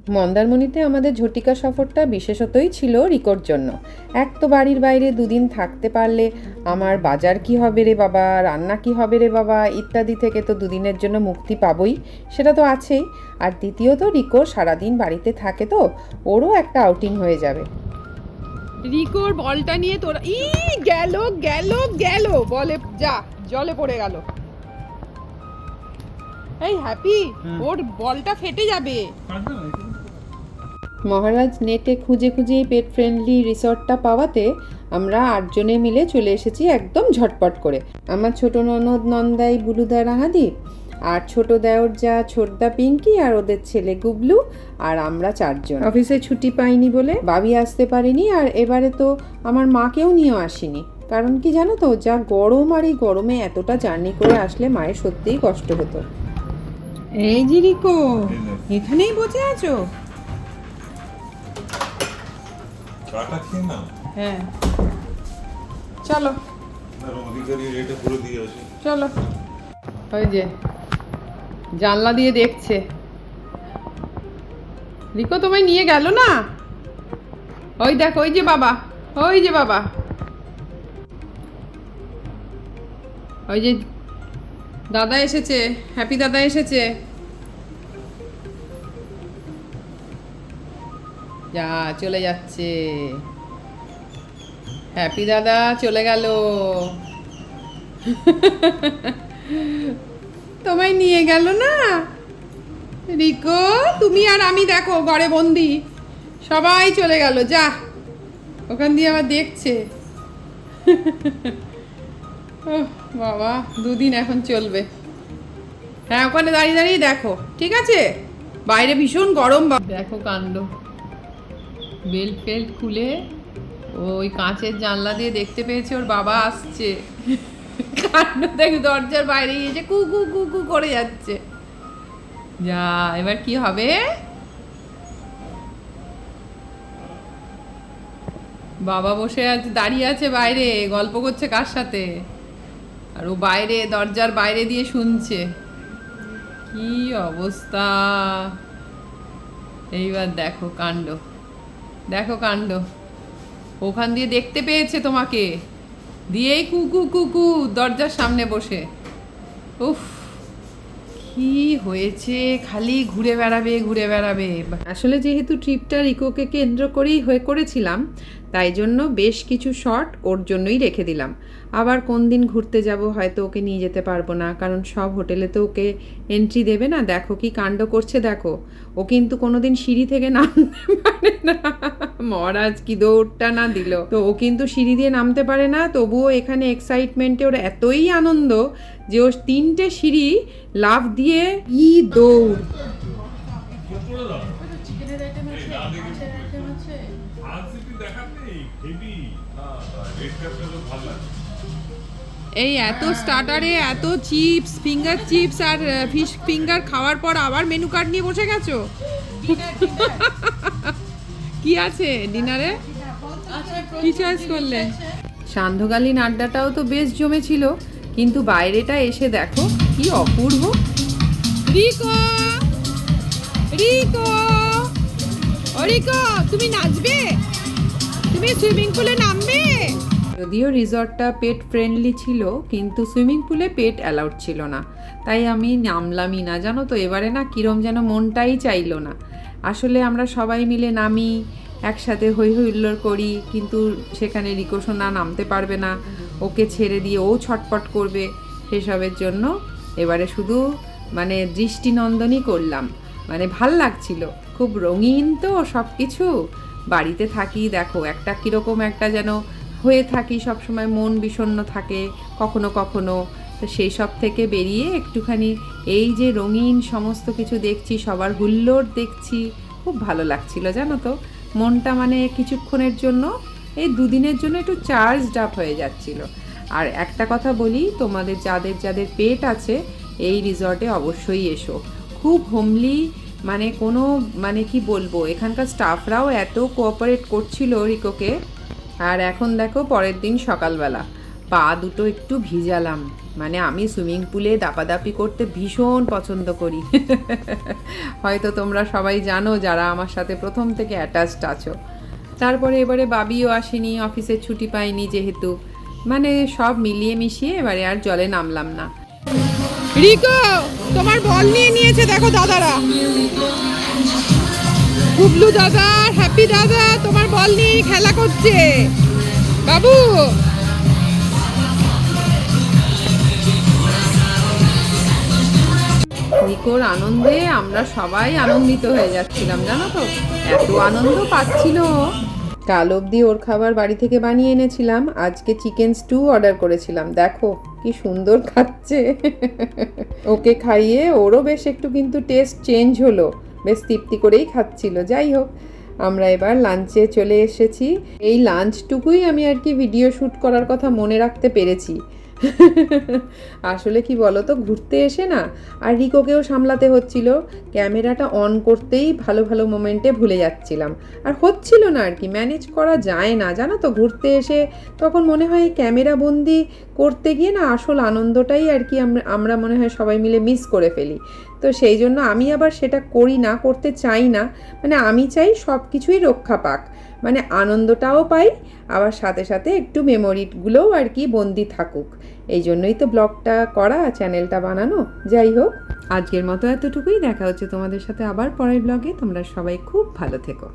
মন্দারমণিতে আমাদের ঝটিকা সফরটা বিশেষতই ছিল রিকোর জন্য। এক তো বাড়ির বাইরে দুদিন থাকতে পারলে আমার বাজার কি হবে রে বাবা, রান্না কি হবে রে বাবা ইত্যাদি থেকে তো দুদিনের জন্য মুক্তি পাবই, সেটা তো আছেই। আর দ্বিতীয়ত রিকো সারাদিন বাড়িতে থাকে, তো ওরও একটা আউটিং হয়ে যাবে। রিকোর বলটা নিয়ে তোরা গেল গেল গেল বলে যা জলে পড়ে গেল। এই হ্যাপি, ওর বলটা ফেটে যাবে। মহারাজ নেটে খুঁজে খুঁজে পেট ফ্রেন্ডলি রিসর্টটা পাওয়াতে আমরা 8 জনে মিলে চলে এসেছি একদম ঝটপট করে। আমার ছোট ননদ নন্দাই বুলুদা রাহাদীপ, আর ছোট দেওর যা ছোটদা পিঙ্কি, আর ওদের ছেলে গুবলু, আর আমরা 4 জন। অফিসে ছুটি পাইনি বলে বাবি আসতে পারিনি, আর এবারে তো আমার মাকেও নিয়েও আসিনি। কারণ কি জানো তো, যা গরম, আর এই গরমে এতটা জার্নি করে আসলে মায়ের সত্যিই কষ্ট হতো। এই যে রিকো, এখানেই বসে আছো? হ্যাঁ চলো চলো। ওই যে জানলা দিয়ে দেখছে। রিকো তোমায় নিয়ে গেল না? ওই দেখো, ওই যে বাবা, ওই যে বাবা, ওই যে দাদা এসেছে, হ্যাপি দাদা এসেছে। যা চলে যাচ্ছে, হ্যাপি দাদা চলে গেল। তোমায় নিয়ে গেল না রিকো? তুমি আর আমি দেখো ঘরে বন্দি, সবাই চলে গেল। যা, ওখান দিয়ে আবার দেখছে। বাবা, 2 দিন এখন চলবে। হ্যাঁ, ওখানে দাঁড়িয়ে দাঁড়িয়ে দেখো, ঠিক আছে? বাইরে ভীষণ গরম। দেখো কাণ্ড, বেল্ট ফেল্ট খুলে ওই কাঁচের জানলা দিয়ে দেখতে পেয়েছে ওর বাবা আসছে। কাণ্ড দেখো, দরজার বাইরে গিয়েছে, কু কু কু কু করে যাচ্ছে। যা, এবার কি হবে? বাবা বসে আছে, দাঁড়িয়ে আছে বাইরে, গল্প করছে কার সাথে, আর ও বাইরে দরজার বাইরে দিয়ে শুনছে। কি অবস্থা! এইবার দেখো কাণ্ড, দেখো কাণ্ড। ওখান দিয়ে দেখতে পেয়েছে তোমাকে, দিয়েই কুকু কুকু দরজার সামনে বসে। উফ, কি হয়েছে, খালি ঘুরে বেড়াবে ঘুরে বেড়াবে। আসলে যেহেতু ট্রিপটা রিকোকে কেন্দ্র করেই করেছিলাম, তাই জন্য বেশ কিছু শট ওর জন্যই রেখে দিলাম। আবার কোন দিন ঘুরতে যাব হয়তো ওকে নিয়ে যেতে পারবো না, কারণ সব হোটেলে তো ওকে এন্ট্রি দেবে না। দেখো কি কাণ্ড করছে, দেখো। ও কিন্তু কোনোদিন সিঁড়ি থেকে নামতে পারে না। মহারাজ কি দৌড়টা না দিল, তো ও কিন্তু সিঁড়ি দিয়ে নামতে পারে না। তবুও এখানে এক্সাইটমেন্টে ওর এতই আনন্দ যে ও 3টে সিঁড়ি লাফ দিয়ে দৌড়। এই এত স্টার্টারে এত চিপস, ফিঙ্গার চিপস আর ফিশ ফিঙ্গার খাওয়ার পর আবার মেনু কার্ড নিয়ে বসে গেছো? কি আছে ডিনারে? কি চয়েস করলে? সান্ধ্যকালীন আড্ডাটাও তো বেশ জমেছিল, কিন্তু বাইরেটা এসে দেখো কি অপূর্ব। রিকো, রিকো, ও রিকো, তুমি নাচবে? তুমি সুইমিং পুলে নামবে? যদিও রিসর্টটা পেট ফ্রেন্ডলি ছিল, কিন্তু সুইমিং পুলে পেট অ্যালাউড ছিল না, তাই আমি নামলামই না। জানো তো, এবারে না কিরম যেন মনটাই চাইলো না। আসলে আমরা সবাই মিলে নামি, একসাথে হই হুল্লোড় করি, কিন্তু সেখানে রিকো সোনা নামতে পারবে না, ওকে ছেড়ে দিয়ে ও ছটপট করবে। সেসবের জন্য এবারে শুধু মানে দৃষ্টিনন্দনই করলাম। মানে ভাল লাগছিল, খুব রঙিন তো সব কিছু। বাড়িতে থাকি দেখো একটা কীরকম একটা যেন হয়ে থাকি, সবসময় মন বিষণ্ণ থাকে কখনো কখনো। তো সেই সব থেকে বেরিয়ে একটুখানি এই যে রঙিন সমস্ত কিছু দেখছি, সবার হুল্লোড় দেখছি, খুব ভালো লাগছিল জানো তো। মনটা মানে কিছুক্ষণের জন্য, এই 2 দিনের জন্য একটু চার্জড আপ হয়ে যাচ্ছিল। আর একটা কথা বলি, তোমাদের যাদের যাদের পেট আছে এই রিসর্টে অবশ্যই এসো। খুব হোমলি, মানে কোনো মানে কি বলবো, এখানকার স্টাফরাও এত কোঅপারেট করছিল রিকোকে। আর এখন দেখো পরের দিন সকালবেলা পা দুটো একটু ভিজালাম, মানে আমি সুইমিং পুলে দাপাদাপি করতে ভীষণ পছন্দ করি। হয়তো তোমরা সবাই জানো যারা আমার সাথে প্রথম থেকে অ্যাটাচড আছো। তারপরে এবারে বাবিও আসেনি, অফিসের ছুটি পাইনি যেহেতু, মানে সব মিলিয়ে মিশিয়ে এবারে আর জলে নামলাম না। রিকো, তোমার বল নিয়ে নিয়েছে দেখো দাদারা। গুবলু দাদা, হ্যাপি দাদা তোমার বল নিয়ে খেলা করছে। বাবু, রিকোর আনন্দে আমরা সবাই আনন্দিত হয়ে যাচ্ছিলাম, জানো তো, এত আনন্দ পাচ্ছিল। কাল অবধি ওর খাবার বাড়ি থেকে বানিয়ে এনেছিলাম, আজকে চিকেন স্টু অর্ডার করেছিলাম। দেখো কি সুন্দর খাচ্ছে। ওকে খাইয়ে ওরও বেশ একটু কিন্তু টেস্ট চেঞ্জ হলো, বেশ তৃপ্তি করেই খাচ্ছিল। যাই হোক, আমরা এবার লাঞ্চে চলে এসেছি। এই লাঞ্চটুকুই আমি আর কি ভিডিও শ্যুট করার কথা মনে রাখতে পেরেছি। আসলে কি বলো তো, ঘুরতে এসে না আর রিকোকেও সামলাতে হচ্ছিল, ক্যামেরাটা অন করতেই ভালো ভালো মোমেন্টে ভুলে যাচ্ছিলাম, আর হচ্ছিল না আর কি, ম্যানেজ করা যায় না জানো তো। ঘুরতে এসে তখন মনে হয় ক্যামেরা বন্দি করতে গিয়ে না আসল আনন্দটাই আর কি আমরা মনে হয় সবাই মিলে মিস করে ফেলি। তো সেই জন্য আমি আবার সেটা করি না, করতে চাই না। মানে আমি চাই সব কিছুই রক্ষা পাক, মানে আনন্দটাও পাই, আবার সাথে সাথে একটু মেমোরিগুলোও আর কি বন্দি থাকুক। এই জন্যই তো ব্লগটা করা, চ্যানেলটা বানানো। যাই হোক, আজকের মতো এতটুকুই। দেখা হচ্ছে তোমাদের সাথে আবার পরের ব্লগে। তোমরা সবাই খুব ভালো থেকো।